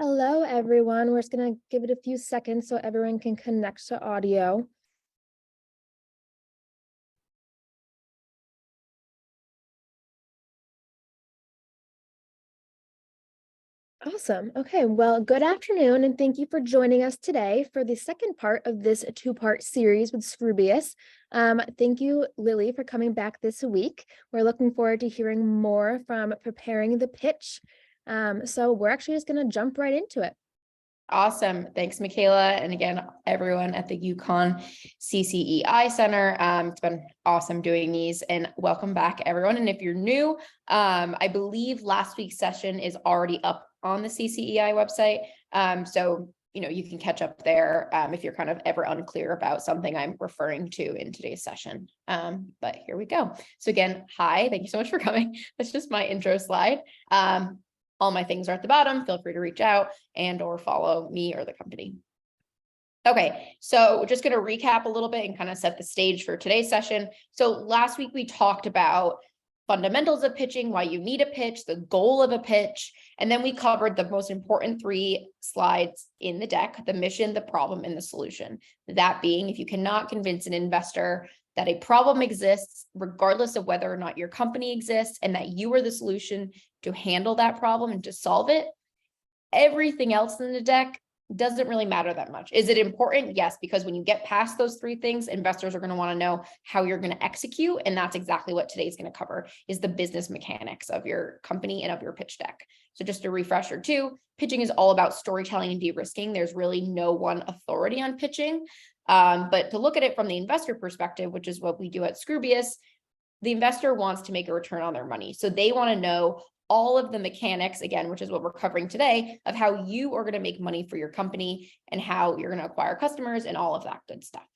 Hello, everyone. We're just going to give it a few seconds so everyone can connect to audio. Awesome. Okay, well, good afternoon, and thank you for joining us today for the second part of this two-part series with Scroobious. Thank you, Lily, for coming back this week. We're looking forward to hearing more from preparing the pitch. So we're actually just going to jump right into it. Awesome. Thanks, Michaela. And again, everyone at the UConn CCEI Center. It's been awesome doing these, and welcome back, everyone. And if you're new, I believe last week's session is already up on the CCEI website. So, you can catch up there if you're kind of ever unclear about something I'm referring to in today's session. But here we go. So again, hi, thank you so much for coming. That's just my intro slide. All my things are at the bottom. Feel free to reach out and or follow me or the company. Okay, so we're just going to recap a little bit and kind of set the stage for today's session. So last week we talked about fundamentals of pitching, why you need a pitch, the goal of a pitch, and then we covered the most important 3 slides in the deck: the mission, the problem, and the solution. That being, if you cannot convince an investor that a problem exists, regardless of whether or not your company exists, and that you are the solution to handle that problem and to solve it, everything else in the deck doesn't really matter that much. Is it important? Yes, because when you get past those 3 things, investors are going to want to know how you're going to execute. And that's exactly what today's going to cover, is the business mechanics of your company and of your pitch deck. So just a refresher too, pitching is all about storytelling and de-risking. There's really no one authority on pitching. But to look at it from the investor perspective, which is what we do at Scroobious, the investor wants to make a return on their money. So they want to know all of the mechanics, again, which is what we're covering today, of how you are going to make money for your company and how you're going to acquire customers and all of that good stuff.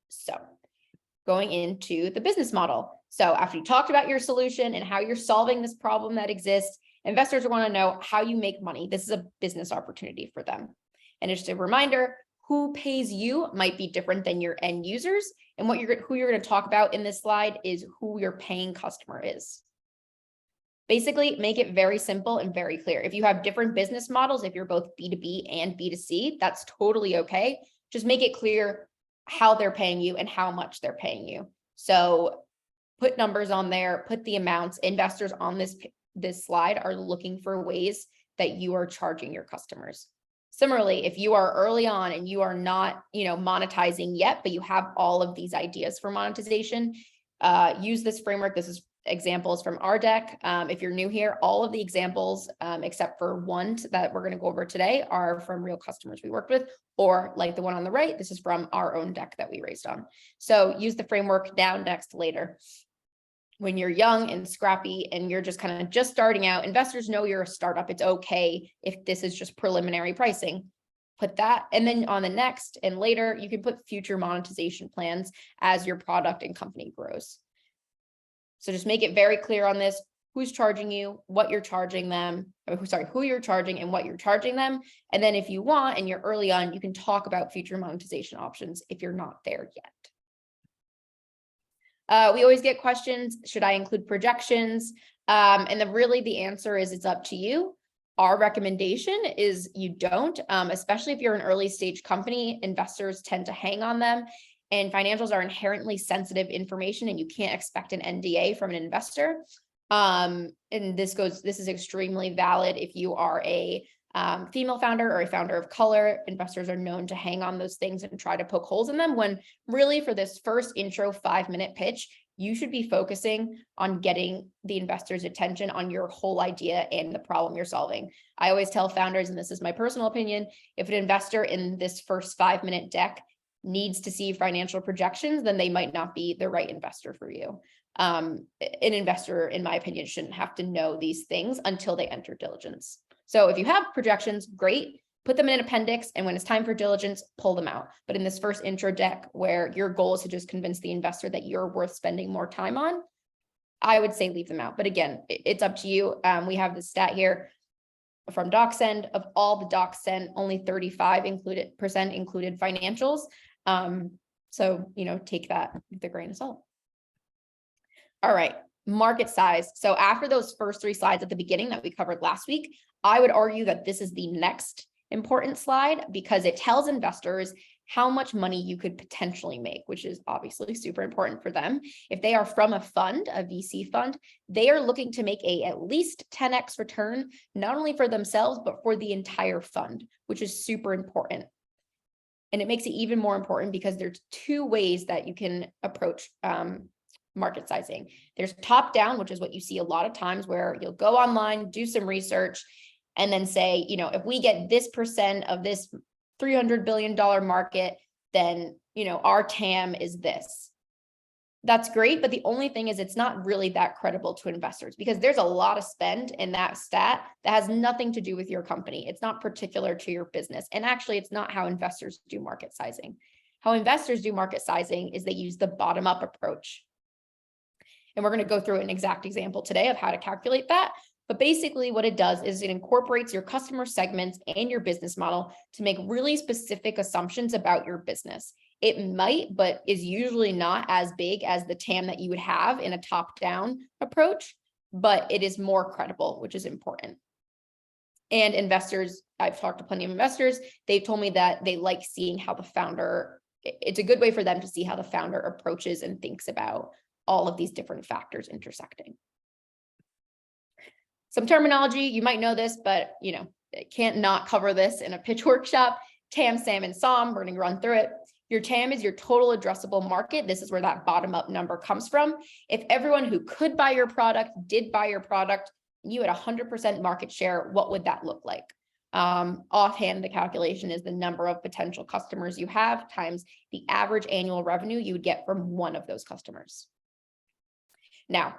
So going into the business model. So after you talked about your solution and how you're solving this problem that exists, investors want to know how you make money. This is a business opportunity for them. And just a reminder, who pays you might be different than your end users. And who you're going to talk about in this slide is who your paying customer is. Basically, make it very simple and very clear. If you have different business models, if you're both B2B and B2C, that's totally okay. Just make it clear how they're paying you and how much they're paying you. So put numbers on there, put the amounts. Investors on this slide are looking for ways that you are charging your customers. Similarly, if you are early on and you are not, monetizing yet, but you have all of these ideas for monetization, use this framework. This is examples from our deck. If you're new here, all of the examples, except for one that we're going to go over today, are from real customers we worked with, or like the one on the right, this is from our own deck that we raised on. So use the framework now, next, later. When you're young and scrappy and you're just kind of just starting out, investors know you're a startup. It's okay if this is just preliminary pricing. Put that, and then on the next and later, you can put future monetization plans as your product and company grows. So just make it very clear on this, who's charging you, what you're charging them, who you're charging and what you're charging them. And then if you want, and you're early on, you can talk about future monetization options if you're not there yet. We always get questions, should I include projections? And the answer is it's up to you. Our recommendation is you don't, especially if you're an early stage company. Investors tend to hang on them, and financials are inherently sensitive information, and you can't expect an NDA from an investor. And this is extremely valid if you are a female founder or a founder of color. Investors are known to hang on those things and try to poke holes in them, when really for this first intro 5-minute pitch, you should be focusing on getting the investor's attention on your whole idea and the problem you're solving. I always tell founders, and this is my personal opinion, if an investor in this first 5-minute deck needs to see financial projections, then they might not be the right investor for you. An investor, in my opinion, shouldn't have to know these things until they enter diligence. So if you have projections, great, put them in an appendix, and when it's time for diligence, pull them out. But in this first intro deck, where your goal is to just convince the investor that you're worth spending more time on, I would say leave them out. But again, it's up to you. We have the stat here from DocSend. Of all the docs sent, only 35% included financials. So, take that with a grain of salt. All right. Market size. So after those first 3 slides at the beginning that we covered last week, I would argue that this is the next important slide because it tells investors how much money you could potentially make, which is obviously super important for them. If they are from a fund, a VC fund, they are looking to make at least 10x return, not only for themselves, but for the entire fund, which is super important. And it makes it even more important because there's two ways that you can approach market sizing. There's top down, which is what you see a lot of times where you'll go online, do some research, and then say, if we get this percent of this $300 billion market, then, our TAM is this. That's great. But the only thing is it's not really that credible to investors because there's a lot of spend in that stat that has nothing to do with your company. It's not particular to your business. And actually, it's not how investors do market sizing. How investors do market sizing is they use the bottom-up approach. And we're going to go through an exact example today of how to calculate that. But basically what it does is it incorporates your customer segments and your business model to make really specific assumptions about your business. It might, but is usually not as big as the TAM that you would have in a top-down approach, but it is more credible, which is important. And investors, I've talked to plenty of investors, they've told me that they like seeing how the founder, it's a good way for them to see how the founder approaches and thinks about all of these different factors intersecting. Some terminology, you might know this, but can't not cover this in a pitch workshop. TAM, SAM, and SOM, we're going to run through it. Your TAM is your total addressable market. This is where that bottom-up number comes from. If everyone who could buy your product did buy your product, you had 100% market share, what would that look like? Offhand, the calculation is the number of potential customers you have times the average annual revenue you would get from one of those customers. Now,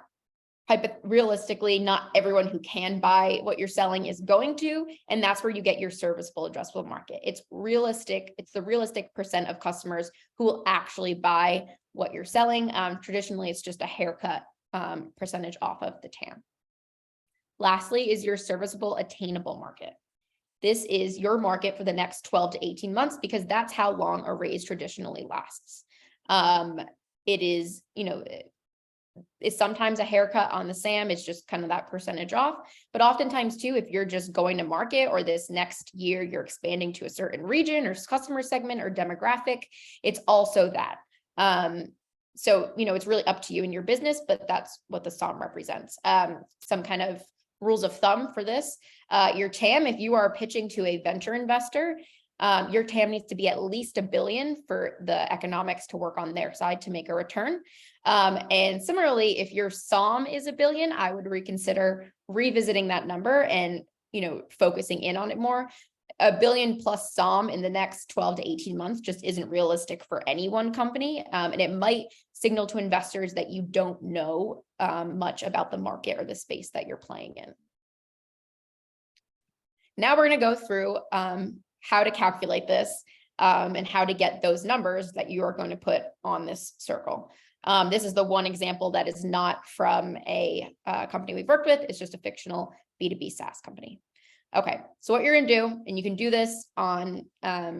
realistically, not everyone who can buy what you're selling is going to, and that's where you get your serviceable addressable market. It's realistic. It's the realistic percent of customers who will actually buy what you're selling. Traditionally, it's just a haircut percentage off of the TAM. Lastly is your serviceable attainable market. This is your market for the next 12 to 18 months because that's how long a raise traditionally lasts. It is, it's sometimes a haircut on the SAM. It's just kind of that percentage off. But oftentimes too, if you're just going to market or this next year, you're expanding to a certain region or customer segment or demographic, it's also that. So, it's really up to you and your business, but that's what the SOM represents. Some kind of rules of thumb for this, your TAM, if you are pitching to a venture investor, your TAM needs to be at least $1 billion for the economics to work on their side to make a return. And similarly, if your SOM is $1 billion, I would reconsider revisiting that number and, focusing in on it more. $1 billion plus SOM in the next 12 to 18 months just isn't realistic for any one company. And it might signal to investors that you don't know much about the market or the space that you're playing in. Now we're going to go through how to calculate this and how to get those numbers that you are going to put on this circle. This is the one example that is not from a company we've worked with. It's just a fictional B2B SaaS company. Okay, so what you're going to do, and you can do this on a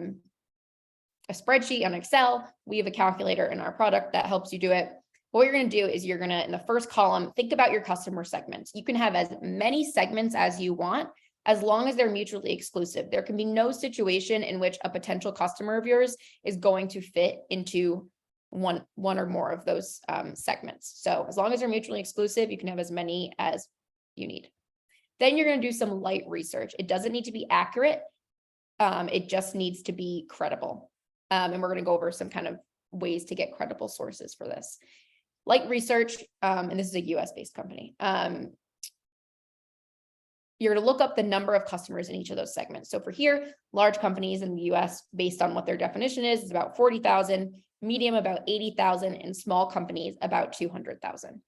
spreadsheet on Excel. We have a calculator in our product that helps you do it. What you're going to do is you're going to, in the first column, think about your customer segments. You can have as many segments as you want, as long as they're mutually exclusive. There can be no situation in which a potential customer of yours is going to fit into one or more of those segments. So as long as they're mutually exclusive, you can have as many as you need. Then you're going to do some light research. It doesn't need to be accurate. It just needs to be credible. And we're going to go over some kind of ways to get credible sources for this. Light research, and this is a US-based company. You're going to look up the number of customers in each of those segments. So for here, large companies in the US, based on what their definition is about 40,000, medium about 80,000, and small companies about 200,000.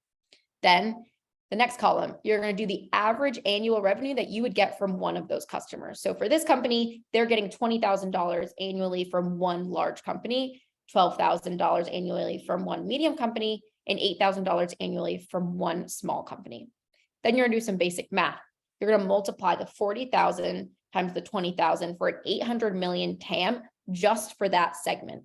Then the next column, you're going to do the average annual revenue that you would get from one of those customers. So for this company, they're getting $20,000 annually from one large company, $12,000 annually from one medium company, and $8,000 annually from one small company. Then you're going to do some basic math. You're going to multiply the 40,000 times the 20,000 for an 800 million TAM just for that segment.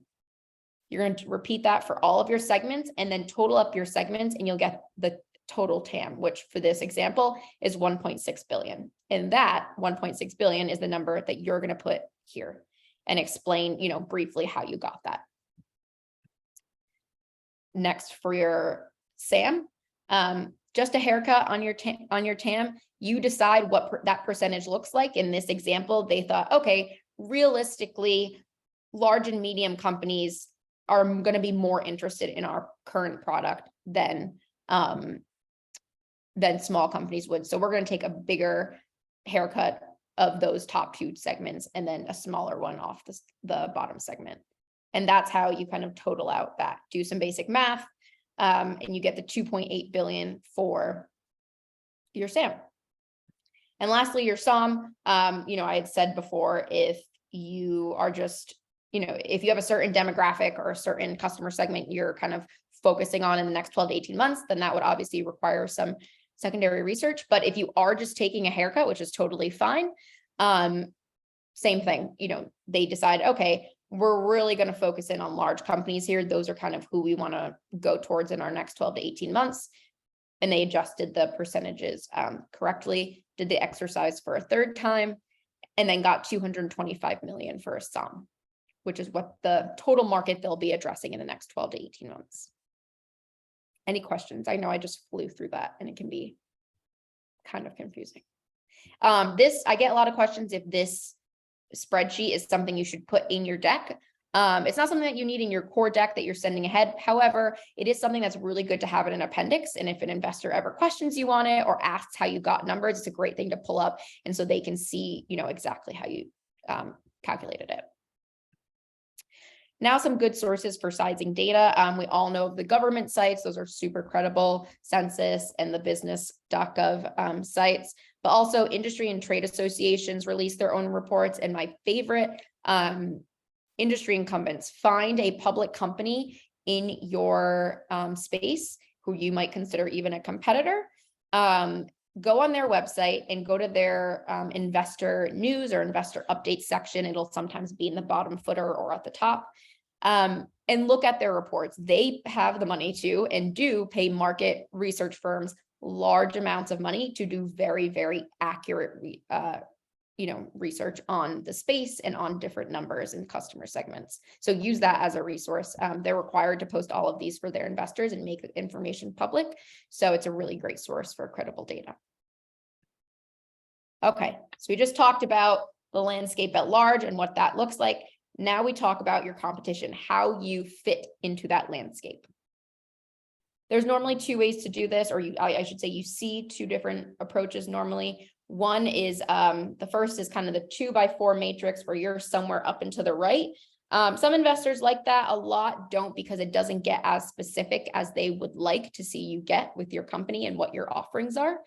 You're going to repeat that for all of your segments and then total up your segments and you'll get the total TAM, which for this example is 1.6 billion. And that 1.6 billion is the number that you're going to put here and explain, briefly how you got that. Next, for your SAM, just a haircut on your TAM. You decide what that percentage looks like. In this example, they thought, okay, realistically, large and medium companies are going to be more interested in our current product than small companies would. So we're going to take a bigger haircut of those top 2 segments and then a smaller one off the bottom segment. And that's how you kind of total out that. Do some basic math, and you get the 2.8 billion for your SAM. And lastly, your SOM. I had said before, if you are just, if you have a certain demographic or a certain customer segment you're kind of focusing on in the next 12 to 18 months, then that would obviously require some secondary research. But if you are just taking a haircut, which is totally fine, same thing, they decide, okay, we're really going to focus in on large companies here. Those are kind of who we want to go towards in our next 12 to 18 months. And they adjusted the percentages correctly, did the exercise for a 3rd time, and then got 225 million for a SOM, which is what the total market they'll be addressing in the next 12 to 18 months. Any questions? I know I just flew through that and it can be kind of confusing. I get a lot of questions if this spreadsheet is something you should put in your deck. It's not something that you need in your core deck that you're sending ahead. However, it is something that's really good to have in an appendix. And if an investor ever questions you on it or asks how you got numbers, it's a great thing to pull up. And so they can see, exactly how you calculated it. Now, some good sources for sizing data. We all know the government sites. Those are super credible, Census and the business.gov sites, but also industry and trade associations release their own reports. And my favorite, industry incumbents. Find a public company in your space who you might consider even a competitor. Go on their website and go to their investor news or investor update section. It'll sometimes be in the bottom footer or at the top. And look at their reports. They have the money to and do pay market research firms large amounts of money to do very, very accurate research on the space and on different numbers and customer segments. So use that as a resource. They're required to post all of these for their investors and make the information public. So it's a really great source for credible data. Okay, so we just talked about the landscape at large and what that looks like. Now we talk about your competition, how you fit into that landscape. There's normally 2 ways to do this, or I should say you see 2 different approaches normally. One is, the first is kind of the 2x4 matrix where you're somewhere up and to the right. Some investors like that, a lot don't, because it doesn't get as specific as they would like to see you get with your company and what your offerings are.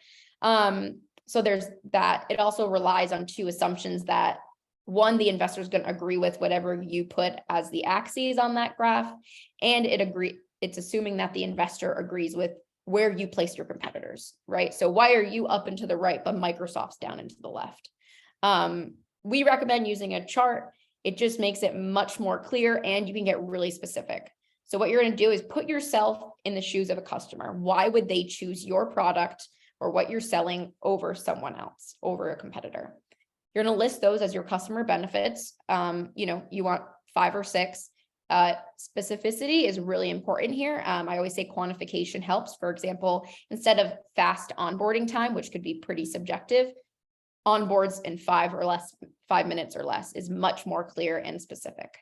So there's that. It also relies on 2 assumptions that, one, the investor is going to agree with whatever you put as the axes on that graph, and it's assuming that the investor agrees with where you place your competitors, right? So why are you up and to the right, but Microsoft's down and to the left? We recommend using a chart. It just makes it much more clear and you can get really specific. So what you're going to do is put yourself in the shoes of a customer. Why would they choose your product or what you're selling over someone else, over a competitor? You're going to list those as your customer benefits. You want 5 or 6. Specificity is really important here. I always say quantification helps. For example, instead of fast onboarding time, which could be pretty subjective, onboards in 5 minutes or less is much more clear and specific.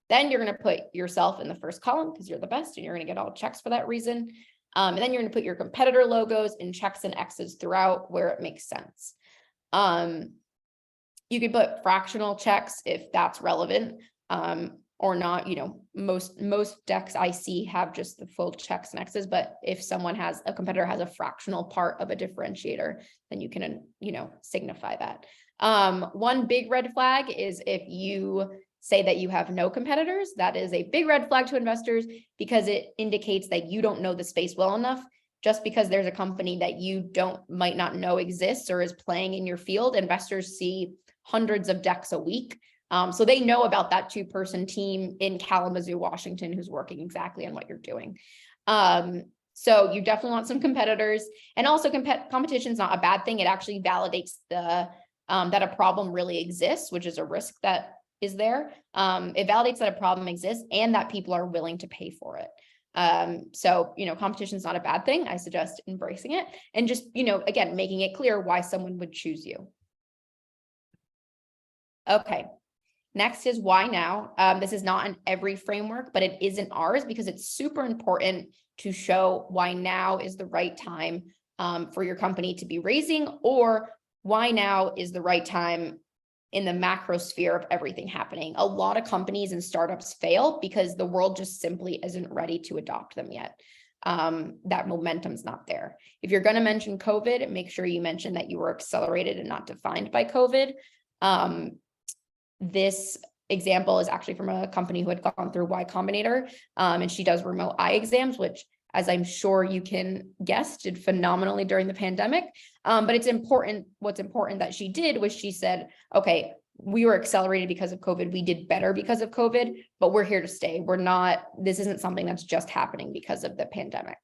Then you're going to put yourself in the first column because you're the best and you're going to get all checks for that reason. And then you're going to put your competitor logos in checks and X's throughout where it makes sense. You could put fractional checks if that's relevant. Or not, most decks I see have just the full checks and X's, but if a competitor has a fractional part of a differentiator, then you can, signify that. One big red flag is if you say that you have no competitors. That is a big red flag to investors because it indicates that you don't know the space well enough. Just because there's a company that you might not know exists or is playing in your field, investors see hundreds of decks a week. So they know about that 2-person team in Kalamazoo, Washington, who's working exactly on what you're doing. So you definitely want some competitors, and also competition is not a bad thing. It actually validates the that a problem really exists, which is a risk that is there. It validates that a problem exists and that people are willing to pay for it. So, competition is not a bad thing. I suggest embracing it and just, again, making it clear why someone would choose you. Okay. Next is why now. This is not in every framework, but it is in ours because it's super important to show why now is the right time for your company to be raising, or why now is the right time in the macro sphere of everything happening. A lot of companies and startups fail because the world just simply isn't ready to adopt them yet. That momentum's not there. If you're going to mention COVID, make sure you mention that you were accelerated and not defined by COVID. This example is actually from a company who had gone through Y Combinator, and she does remote eye exams, which, as I'm sure you can guess, did phenomenally during the pandemic. But it's important, what's important that she did was she said, okay, we were accelerated because of COVID. We did better because of COVID, but we're here to stay. This isn't something that's just happening because of the pandemic.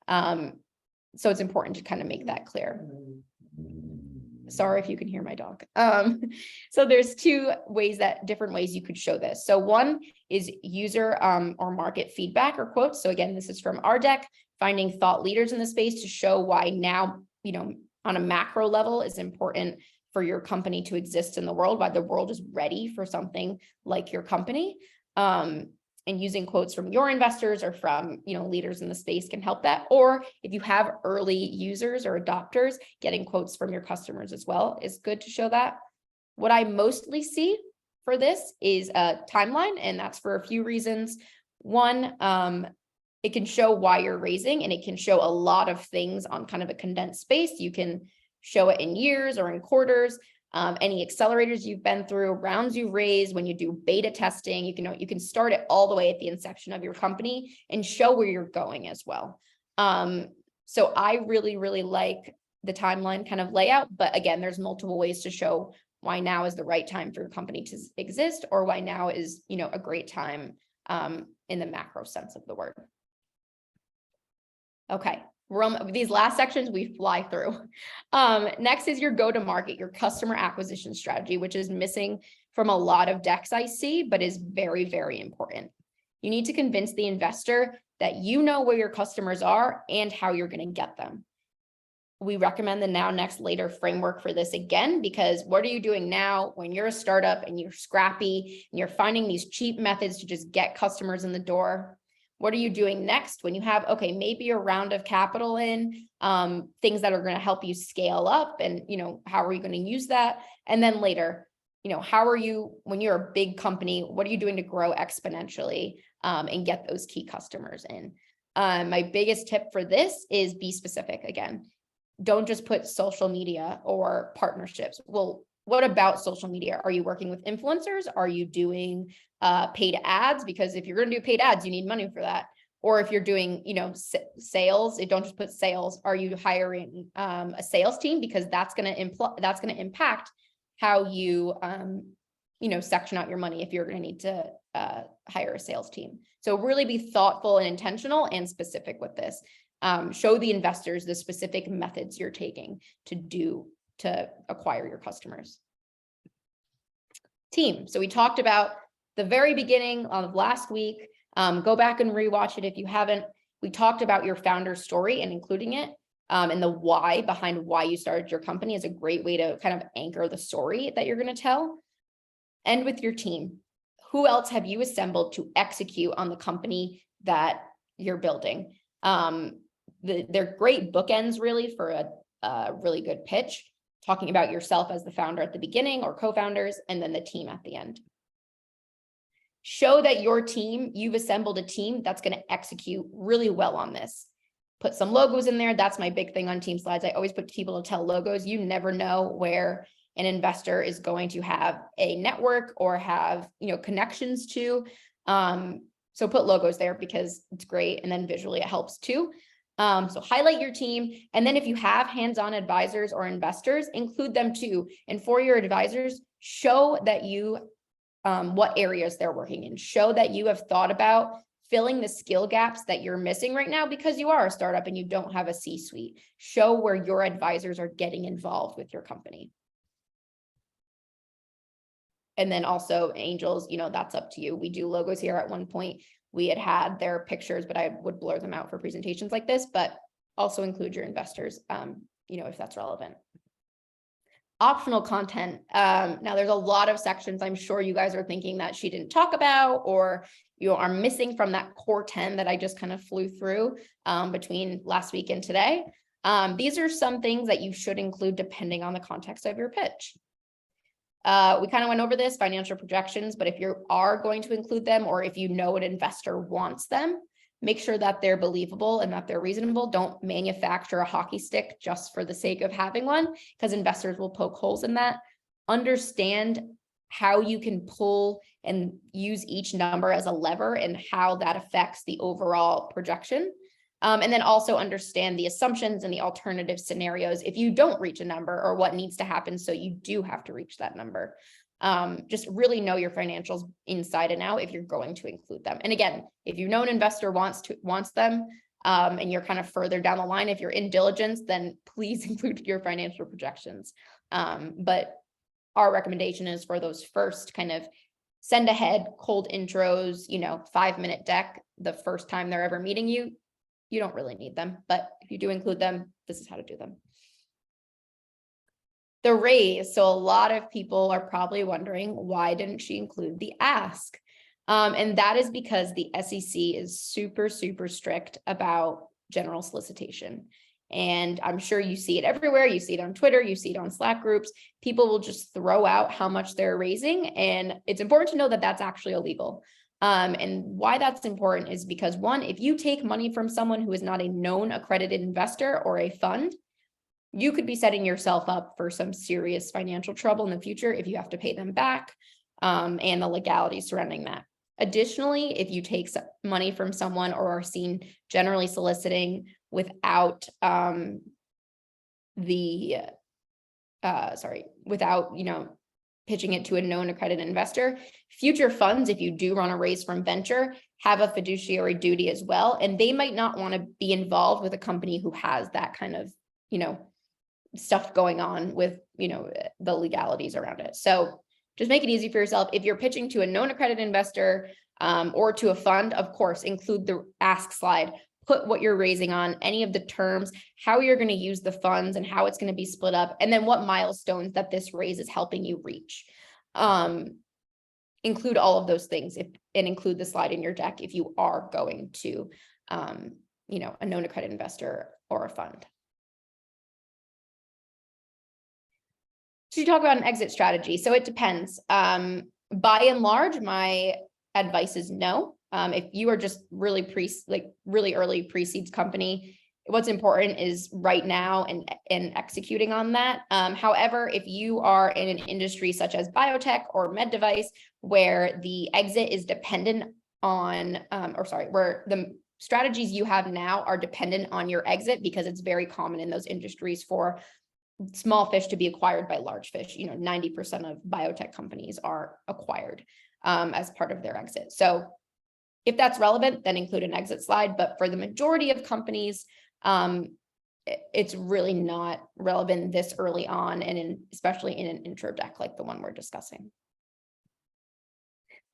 So it's important to kind of make that clear. Sorry if you can hear my dog. So there's different ways you could show this. So one is user or market feedback or quotes. So again, this is from our deck, finding thought leaders in the space to show why now, on a macro level is important for your company to exist in the world, why the world is ready for something like your company. And using quotes from your investors or from, leaders in the space can help that. Or if you have early users or adopters, getting quotes from your customers as well is good to show that. What I mostly see for this is a timeline, and that's for a few reasons. One, it can show why you're raising, and it can show a lot of things on kind of a condensed space. You can show it in years or in quarters. Any accelerators you've been through, rounds you've raised, when you do beta testing, you can start it all the way at the inception of your company and show where you're going as well. So I really, really like the timeline kind of layout, but again, there's multiple ways to show why now is the right time for your company to exist, or why now is, a great time in the macro sense of the word. Okay. These last sections we fly through. Next is your go-to-market, your customer acquisition strategy, which is missing from a lot of decks I see, but is very, very important. You need to convince the investor that you know where your customers are and how you're going to get them. We recommend the now, next, later framework for this again, because what are you doing now when you're a startup and you're scrappy and you're finding these cheap methods to just get customers in the door? What are you doing next when you have, okay, maybe a round of capital in, things that are going to help you scale up, and, how are you going to use that? And then later, how are you, when you're a big company, what are you doing to grow exponentially and get those key customers in? My biggest tip for this is be specific again. Don't just put social media or partnerships. Well, what about social media? Are you working with influencers? Are you doing paid ads? Because if you're going to do paid ads, you need money for that. Or if you're doing, sales, don't just put sales. Are you hiring a sales team? Because that's going to impact how you, section out your money if you're going to need to hire a sales team. So really be thoughtful and intentional and specific with this. Show the investors the specific methods you're taking to acquire your customers. Team. So we talked about the very beginning of last week. Go back and rewatch it if you haven't. We talked about your founder story and including it, and the why behind why you started your company is a great way to kind of anchor the story that you're going to tell. And with your team, who else have you assembled to execute on the company that you're building? They're great bookends really for a really good pitch, talking about yourself as the founder at the beginning or co-founders, and then the team at the end. Show that you've assembled a team that's going to execute really well on this. Put some logos in there. That's my big thing on team slides. I always put people to tell logos. You never know where an investor is going to have a network or have, connections to. So put logos there because it's great. And then visually it helps too. So highlight your team. And then if you have hands-on advisors or investors, include them too. And for your advisors, show that what areas they're working in. Show that you have thought about filling the skill gaps that you're missing right now because you are a startup and you don't have a C-suite. Show where your advisors are getting involved with your company. And then also angels, that's up to you. We do logos here. At one point, we had their pictures, but I would blur them out for presentations like this, but also include your investors, if that's relevant. Optional content. Now there's a lot of sections I'm sure you guys are thinking that she didn't talk about, or you are missing from that core 10 that I just kind of flew through between last week and today. These are some things that you should include depending on the context of your pitch. We kind of went over this, financial projections, but if you are going to include them, or if you know an investor wants them, make sure that they're believable and that they're reasonable. Don't manufacture a hockey stick just for the sake of having one, because investors will poke holes in that. Understand how you can pull and use each number as a lever and how that affects the overall projection. And then also understand the assumptions and the alternative scenarios if you don't reach a number, or what needs to happen so you do have to reach that number. Just really know your financials inside and out if you're going to include them. And again, if you know an investor wants them, and you're kind of further down the line, if you're in diligence, then please include your financial projections. But our recommendation is for those first kind of send ahead cold intros, 5-minute deck, the first time they're ever meeting you, you don't really need them. But if you do include them, this is how to do them. The raise. So a lot of people are probably wondering, why didn't she include the ask? And that is because the SEC is super, super strict about general solicitation. And I'm sure you see it everywhere. You see it on Twitter, you see it on Slack groups. People will just throw out how much they're raising. And it's important to know that that's actually illegal. And why that's important is because, one, if you take money from someone who is not a known accredited investor or a fund, you could be setting yourself up for some serious financial trouble in the future if you have to pay them back, and the legalities surrounding that. Additionally, if you take money from someone or are seen generally soliciting without pitching it to a known accredited investor, future funds, if you do run a raise from venture, have a fiduciary duty as well. And they might not want to be involved with a company who has that kind of, stuff going on with, the legalities around it. So just make it easy for yourself. If you're pitching to a known accredited investor or to a fund, of course, include the ask slide, put what you're raising on, any of the terms, how you're going to use the funds and how it's going to be split up, and then what milestones that this raise is helping you reach. Include all of those things and include the slide in your deck if you are going to, a known accredited investor or a fund. Should you talk about an exit strategy? So it depends. By and large, my advice is no. If you are just really early pre-seeds company, what's important is right now and executing on that. However, if you are in an industry such as biotech or med device, where the exit is dependent on, where the strategies you have now are dependent on your exit, because it's very common in those industries for small fish to be acquired by large fish. 90% of biotech companies are acquired as part of their exit. So if that's relevant, then include an exit slide. But for the majority of companies, it's really not relevant this early on, and especially in an intro deck like the one we're discussing.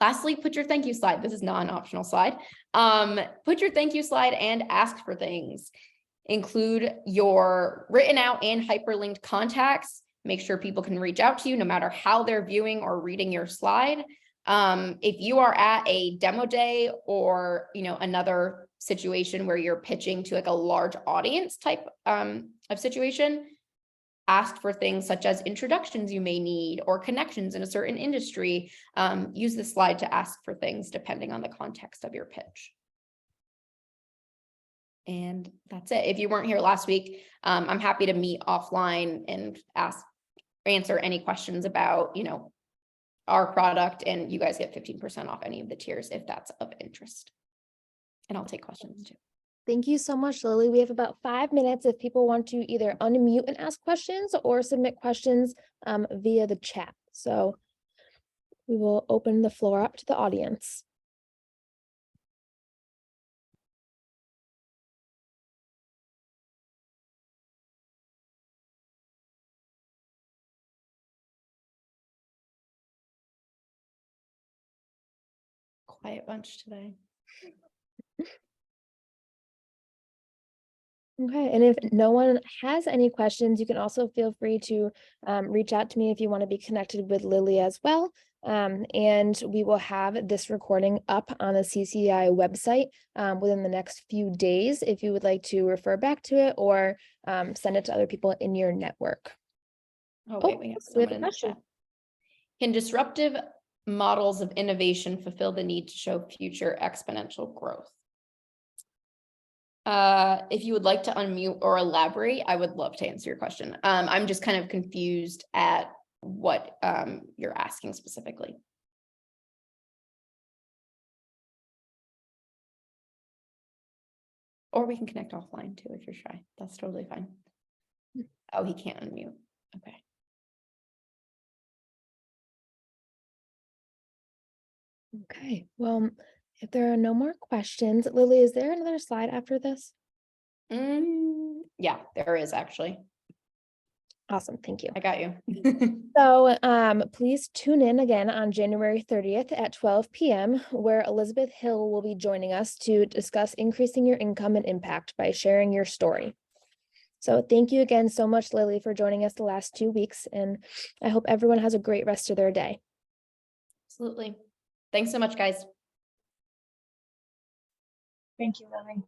Lastly, put your thank you slide. This is not an optional slide. Put your thank you slide and ask for things. Include your written out and hyperlinked contacts. Make sure people can reach out to you no matter how they're viewing or reading your slide. If you are at a demo day or, another situation where you're pitching to like a large audience type of situation, ask for things such as introductions you may need or connections in a certain industry. Use the slide to ask for things depending on the context of your pitch. And that's it. If you weren't here last week, I'm happy to meet offline and answer any questions about, our product, and you guys get 15% off any of the tiers if that's of interest. And I'll take questions too. Thank you so much, Lily. We have about 5 minutes if people want to either unmute and ask questions or submit questions via the chat. So we will open the floor up to the audience. quiet bunch today. Okay, and if no one has any questions, you can also feel free to reach out to me if you want to be connected with Lily as well. And we will have this recording up on the CCI website within the next few days if you would like to refer back to it or send it to other people in your network. Oh, wait, we have we someone have a in the question. chat. Can disruptive models of innovation fulfill the need to show future exponential growth? If you would like to unmute or elaborate, I would love to answer your question. I'm just kind of confused at what you're asking specifically. Or we can connect offline too if you're shy. That's totally fine. Oh, he can't unmute. Okay. Okay, well, if there are no more questions, Lily, is there another slide after this? Yeah, there is actually. Awesome, thank you. I got you. So please tune in again on January 30th at 12 p.m. where Elizabeth Hill will be joining us to discuss increasing your income and impact by sharing your story. So thank you again so much, Lily, for joining us the last 2 weeks, and I hope everyone has a great rest of their day. Absolutely. Thanks so much, guys. Thank you, Lily.